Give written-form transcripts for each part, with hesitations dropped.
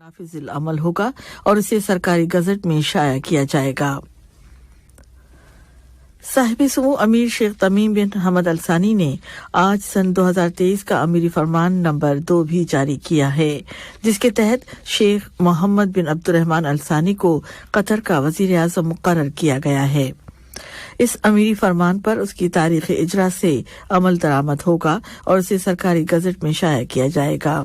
نافذ العمل ہوگا اور اسے سرکاری گزٹ میں شائع کیا جائے گا۔ صاحب سمو امیر شیخ تمیم بن حمد الثانی نے آج سن 2023 کا امیری فرمان نمبر 2 بھی جاری کیا ہے، جس کے تحت شیخ محمد بن عبد الرحمن الثانی کو قطر کا وزیر اعظم مقرر کیا گیا ہے۔ اس امیری فرمان پر اس کی تاریخ اجرا سے عمل درآمد ہوگا اور اسے سرکاری گزٹ میں شائع کیا جائے گا۔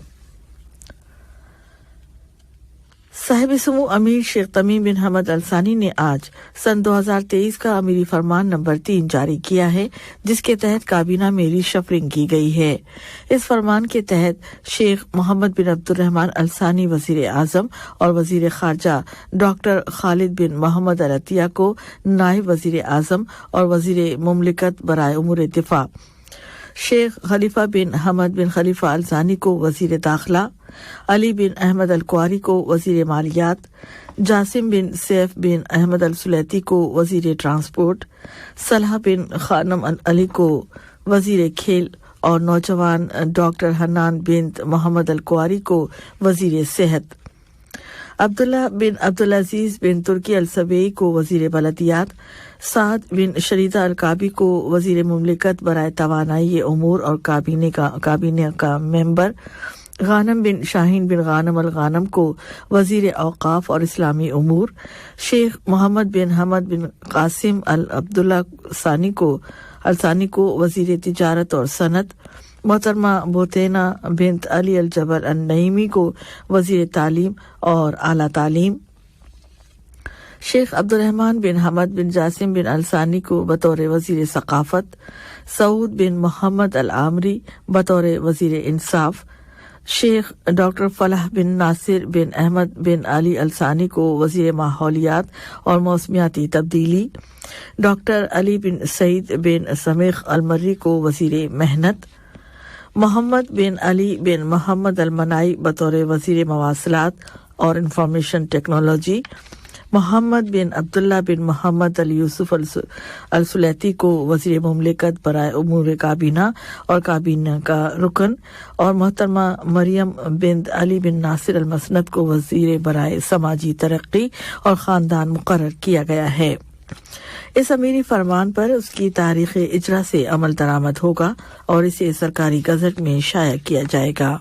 صاحب سمو امیر شیخ تمیم بن حمد الثانی نے آج سن 2023 کا امیری فرمان نمبر 3 جاری کیا ہے، جس کے تحت کابینہ میں ری شفلنگ کی گئی ہے۔ اس فرمان کے تحت شیخ محمد بن عبد الرحمن الثانی وزیر اعظم اور وزیر خارجہ ڈاکٹر خالد بن محمد العطیہ کو نائب وزیر اعظم اور وزیر مملکت برائے امور دفاع، شیخ خلیفہ بن حمد بن خلیفہ الثانی کو وزیر داخلہ، علی بن احمد القواری کو وزیر مالیات، جاسم بن سیف بن احمد السلیتی کو وزیر ٹرانسپورٹ، صالح بن خانم علی کو وزیر کھیل اور نوجوان، ڈاکٹر حنان بنت محمد القواری کو وزیر صحت، عبداللہ بن عبدالعزیز بن ترکی السبیعی کو وزیر بلدیات، سعد بن شریدہ الکعبی کو وزیر مملکت برائے توانائی امور اور کابینہ کا ممبر، غانم بن شاہین بن غانم الغانم کو وزیر اوقاف اور اسلامی امور، شیخ محمد بن حمد بن قاسم عبداللہ الثانی کو وزیر تجارت اور صنعت، محترمہ بوتینا بنت علی الجبر النعیمی کو وزیر تعلیم اور اعلیٰ تعلیم، شیخ عبد الرحمن بن حمد بن جاسم بن الثانی کو بطور وزیر ثقافت، سعود بن محمد العامری بطور وزیر انصاف، شیخ ڈاکٹر فلاح بن ناصر بن احمد بن علی الثانی کو وزیر ماحولیات اور موسمیاتی تبدیلی، ڈاکٹر علی بن سعید بن سمیخ المری کو وزیر محنت، محمد بن علی بن محمد المنائی بطور وزیر مواصلات اور انفارمیشن ٹیکنالوجی، محمد بن عبداللہ بن محمد یوسف السلیتی کو وزیر مملکت برائے امور کابینہ اور کابینہ کا رکن، اور محترمہ مریم بنت علی بن ناصر المسند کو وزیر برائے سماجی ترقی اور خاندان مقرر کیا گیا ہے۔ اس امیری فرمان پر اس کی تاریخ اجرا سے عمل درآمد ہوگا اور اسے سرکاری گزٹ میں شائع کیا جائے گا۔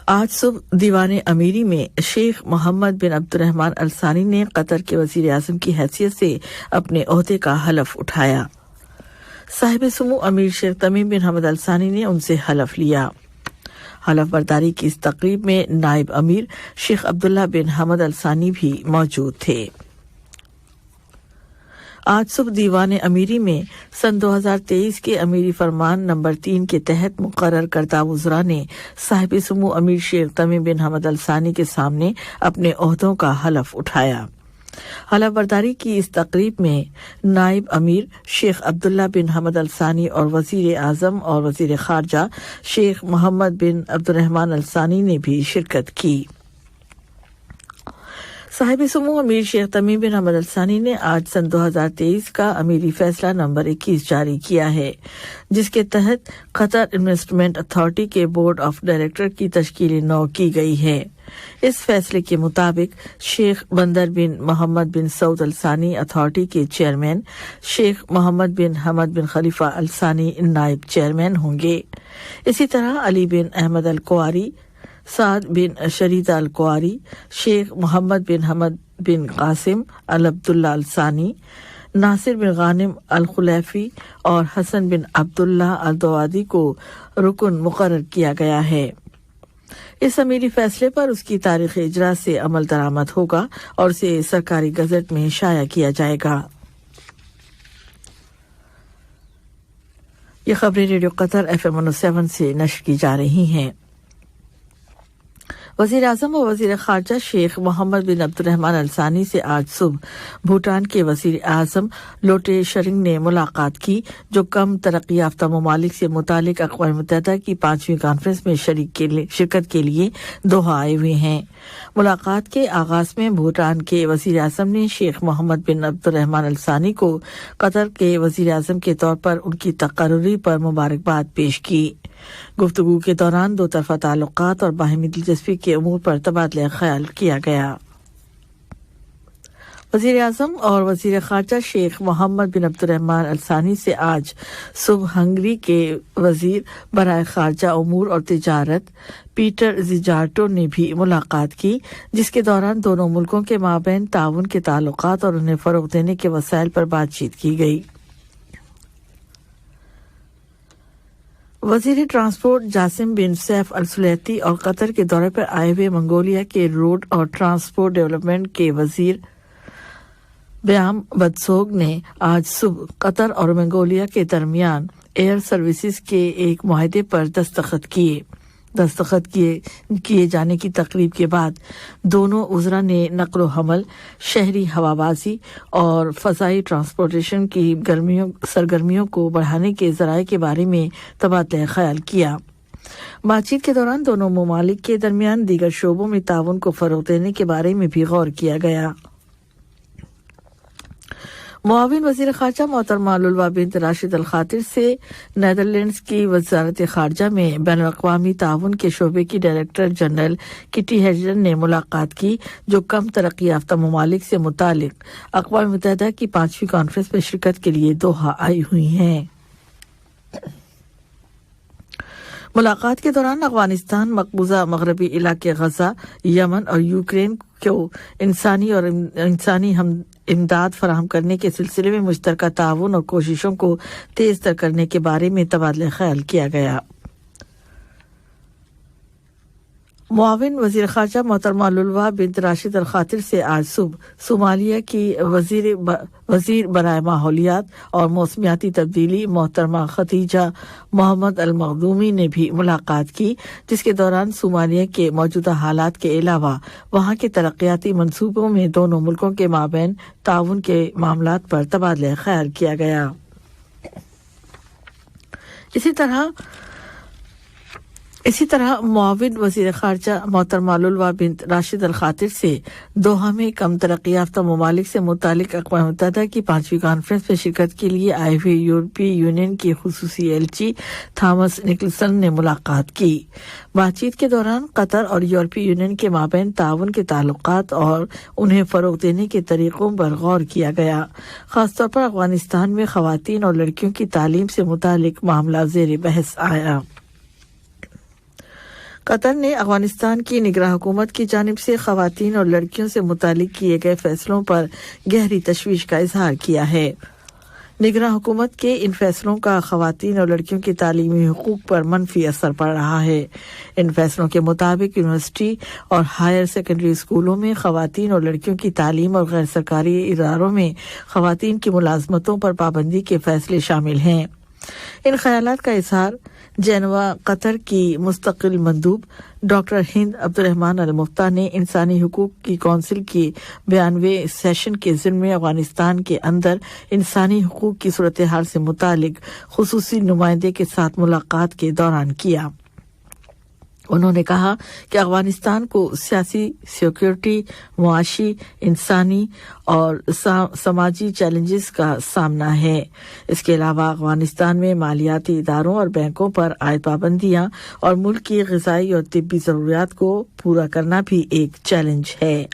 آج صبح دیوان امیری میں شیخ محمد بن عبد الرحمن الثانی نے قطر کے وزیر اعظم کی حیثیت سے اپنے عہدے کا حلف اٹھایا۔ صاحب سمو امیر شیخ تمیم بن حمد الثانی نے ان سے حلف لیا۔ حلف برداری کی اس تقریب میں نائب امیر شیخ عبداللہ بن حمد الثانی بھی موجود تھے۔ آج صبح دیوان امیری میں سن 2023 کے امیری فرمان نمبر 3 کے تحت مقرر کردہ وزراء نے صاحب سمو امیر شیخ تمیم بن حمد الثانی کے سامنے اپنے عہدوں کا حلف اٹھایا۔ حلف برداری کی اس تقریب میں نائب امیر شیخ عبداللہ بن حمد الثانی اور وزیر اعظم اور وزیر خارجہ شیخ محمد بن عبد الرحمن الثانی نے بھی شرکت کی۔ صاحب سمو امیر شیخ تمیم بن حمد الثانی نے آج سن 2023 کا امیری فیصلہ نمبر 21 جاری کیا ہے، جس کے تحت قطر انویسٹمنٹ اتھارٹی کے بورڈ آف ڈائریکٹر کی تشکیل نو کی گئی ہے۔ اس فیصلے کے مطابق شیخ بندر بن محمد بن سعود الثانی اتھارٹی کے چیئرمین، شیخ محمد بن حمد بن خلیفہ الثانی نائب چیئرمین ہوں گے۔ اسی طرح علی بن احمد القواری، سعد بن شریدہ القواری، شیخ محمد بن حمد بن قاسم عبداللہ الثانی، ناصر بن غانم الخلیفی اور حسن بن عبداللہ الدوادی کو رکن مقرر کیا گیا ہے۔ اس امیری فیصلے پر اس کی تاریخ اجرا سے عمل درآمد ہوگا اور اسے سرکاری گزٹ میں شائع کیا جائے گا۔ یہ خبریں ریڈیو قطر FM 107 سے نشر کی جا رہی ہیں۔ वज़ीर आज़म और वज़ीर ख़ारजा शेख मोहम्मद बिन अब्दुर्रहमान अल सानी से आज सुबह भूटान के वज़ीर आज़म लोटे शरिंग ने मुलाकात की, जो कम तरक्की याफ्ता ममालिक से मुतालिक अक़वाम मुत्तहिदा की 5वीं कॉन्फ्रेंस में शिरकत के लिए दोहा आए हुए हैं। मुलाकात के आगाज़ में भूटान के वज़ीर आज़म ने शेख मोहम्मद बिन अब्दुर्रहमान अल सानी को कतर के वज़ीर आज़म के तौर पर उनकी तक़र्रुरी पर मुबारकबाद पेश की। गुफ्तगू के दौरान दो तरफ़ा ताल्लुकात और बाहिमी दिलचस्पी के अमूर पर तबादला ख्याल किया गया। वज़ीर आज़म और वज़ीर ख़ारजा शेख मोहम्मद बिन अब्दुर्रहमान अल सानी से आज सुबह हंगरी के वज़ीर बराए ख़ारजा उमूर और तिजारत पीटर ज़िजार्टो ने भी मुलाकात की, जिसके दौरान दोनों मुल्कों के माबैन ताउन के ताल्लुकात और उन्हें फ़रोग़ देने के वसाइल पर बातचीत की गई। वज़ीर ट्रांसपोर्ट जासिम बिन सैफ अल सुलैती और कतर के दौरे पर आए हुए मंगोलिया के रोड और ट्रांसपोर्ट डेवलपमेंट के वज़ीर ब्याम बदसोग ने आज सुबह कतर और मंगोलिया के दरमियान एयर सर्विसेज के एक मुआहदे पर दस्तखत किए जाने की तकरीब के बाद दोनों उज़रा ने नक़्ल व हमल, शहरी हवाबाजी और फ़ज़ाई ट्रांसपोर्टेशन की सरगर्मियों को बढ़ाने के ज़राए के बारे में तबादला ख्याल किया। बातचीत के दौरान दोनों ममालिक के दरमियान दीगर शोबों में ताउन को फ़रोग़ देने के बारे में भी गौर किया गया। मुआविन वज़ीर ख़ारजा मोहतरमा लुलवा बिन्त राशिद अल खातिर से नीदरलैंड्स की वज़ारत ख़ारजा में बैनुल अक़वामी ताउन के शोबे की डायरेक्टर जनरल किटी हेजर ने मुलाकात की, जो कम तरक्की याफ्ता ममालिक से मुतालिक अक़वाम मुत्तहिदा की 5वीं कॉन्फ्रेंस में शिरकत के लिए दोहा आई हुई हैं। मुलाकात के दौरान अफगानिस्तान, मकबूजा मगरबी इलाके गजा, यमन और यूक्रेन को इंसानी इमदाद फराहम करने के सिलसिले में मुश्तरका ताउन और कोशिशों को तेज तर करने के बारे में तबादला ख्याल किया गया। मुआविन वज़ीर ख़ारजा मोहतरमा लुलवा बिन्त राशिद अल खातिर से आज सुबह सोमालिया की वज़ीर बराए माहौलियात और मौसमियाती तब्दीली मोहतरमा खतीजा मोहम्मद अल मखदूमी ने भी मुलाकात की, जिसके दौरान सोमालिया के मौजूदा हालात के अलावा वहाँ के तरक्याती मंसूबों में दोनों मुल्कों के माबैन ताउन के मामलात पर तबादला ख्याल किया गया। इसी तरह मुआविन वज़ीर ख़ारजा मोहतरमा लुलवा बिन्त राशिद अल खातिर से दोहा में कम तरक्की याफ्ता ममालिक से मुतालिक अक़वाम मुत्तहिदा की 5वीं कॉन्फ्रेंस में शिरकत के लिए आए हुए यूरोपीय यूनियन के खुसूसी एलची थॉमस निकलसन ने मुलाकात की। बातचीत के दौरान कतर और यूरोपीय यूनियन के माबैन ताउन के ताल्लुकात और उन्हें फ़रोग़ देने के तरीक़ों पर गौर किया गया। ख़ासतौर पर अफ़गानिस्तान में ख़वातीन और लड़कियों की तालीम से मुतालिक मामला ज़ेर बहस आया। कतर ने अफगानिस्तान की निगरान हुकूमत की जानिब से ख़वातीन और लड़कियों से मुतालिक किए गए फैसलों पर गहरी तशवीश का इजहार किया है। निगरान हुकूमत के इन फैसलों का ख़वातीन और लड़कियों की तालीमी हुकूक पर मनफी असर पड़ रहा है। इन फैसलों के मुताबिक यूनिवर्सिटी और हायर सेकेंडरी स्कूलों में ख़वातीन और लड़कियों की तालीम और गैर सरकारी इदारों में ख़वातीन की मुलाजमतों पर पाबंदी के फैसले शामिल हैं। इन ख्यालात का इजहार जेनेवा कतर की मुस्तकिल मंदूब डॉक्टर हिंद अब्दुर्रहमान अल मुफ्ता ने इंसानी हुकूक की कौंसिल के 92वें सेशन के ज़िम्मे अफगानिस्तान के अंदर इंसानी हुकूक की सूरत हाल से मुतालिक खुसूसी नुमाइंदे के साथ मुलाकात के दौरान किया। उन्होंने कहा कि अफगानिस्तान को सियासी, सिक्योरिटी, मुआशी, इंसानी और समाजी चैलेंजेस का सामना है। इसके अलावा अफगानिस्तान में मालियाती इदारों और बैंकों पर आयद पाबंदियां और मुल्क की ग़िज़ाई और तिब्बी ज़रूरियात को पूरा करना भी एक चैलेंज है।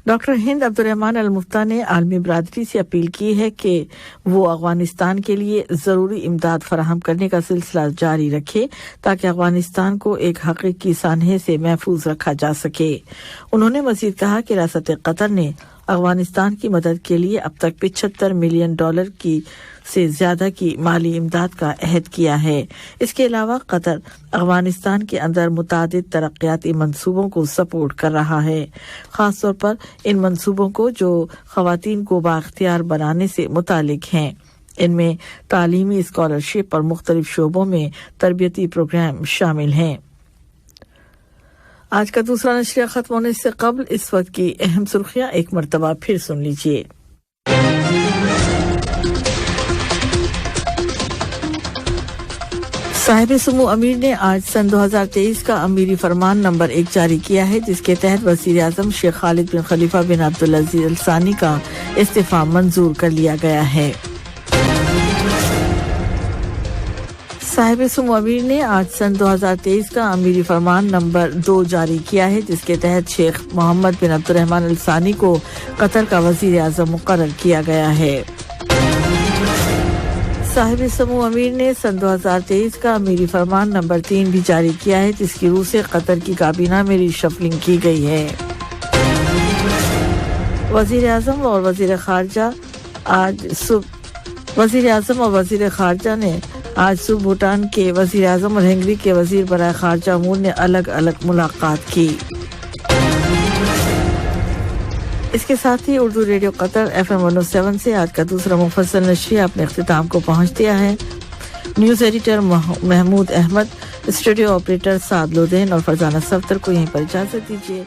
डॉक्टर हिंद अब्दुर्रहमान अल मुफ्ता ने आलमी बरादरी से अपील की है कि वो अफगानिस्तान के लिए ज़रूरी इमदाद फराहम करने का सिलसिला जारी रखे, ताकि अफगानिस्तान को एक हकीकी सानहे से महफूज रखा जा सके। उन्होंने मज़ीद कहा कि रियासत कतर ने अफगानिस्तान की मदद के लिए अब तक $75 मिलियन से ज़्यादा की माली इमदाद का अहद किया है। इसके अलावा कतर अफगानिस्तान के अंदर मुतादिद तरक्याती मंसूबों को सपोर्ट कर रहा है, ख़ासतौर पर इन मंसूबों को जो ख़वातीन को बाख्तियार बनाने से मुतालिक हैं। इनमें तालीमी स्कॉलरशिप और मुख्तलिफ शोबों में तरबियती प्रोग्राम शामिल हैं। आज का दूसरा नशरिया खत्म होने से कबल इस वक्त की अहम सुर्खियां एक मर्तबा फिर सुन लीजिए। साहिब सुमू अमीर ने आज सन 2023 का अमीरी फरमान नंबर 1 जारी किया है, जिसके तहत वज़ीर आज़म शेख खालिद बिन खलीफा बिन अब्दुल अजीज अल सानी का इस्तीफा मंजूर कर लिया गया है। साहिब सुमू अमीर ने आज सन 2023 का अमीरी फरमान नंबर 2 जारी किया है, जिसके तहत शेख मोहम्मद बिन अब्दुर्रहमान अल सानी को कतर का वज़ीर आज़म मुकर्रर किया गया है। साहिब समू अमीर ने सन 2023 का अमीरी फरमान नंबर 3 भी जारी किया है, जिसकी रूह से कतर की काबीना में रिशफलिंग की गई है। वज़ीर आज़म और वज़ीर ख़ारजा ने आज सुबह भूटान के वज़ीर आज़म और हंगरी के वज़ीर बराए ख़ारजा अमूर ने अलग अलग मुलाकात की। इसके साथ ही उर्दू रेडियो कतर FM 107 से आज का दूसरा मुफस्सल नशरिया अपने इख्तिताम को पहुंच दिया है। News editor Mahmood Ahmed, studio operator Saad Lodhen और फरजाना सफ्तर को यहीं पर इजाज़त दीजिए।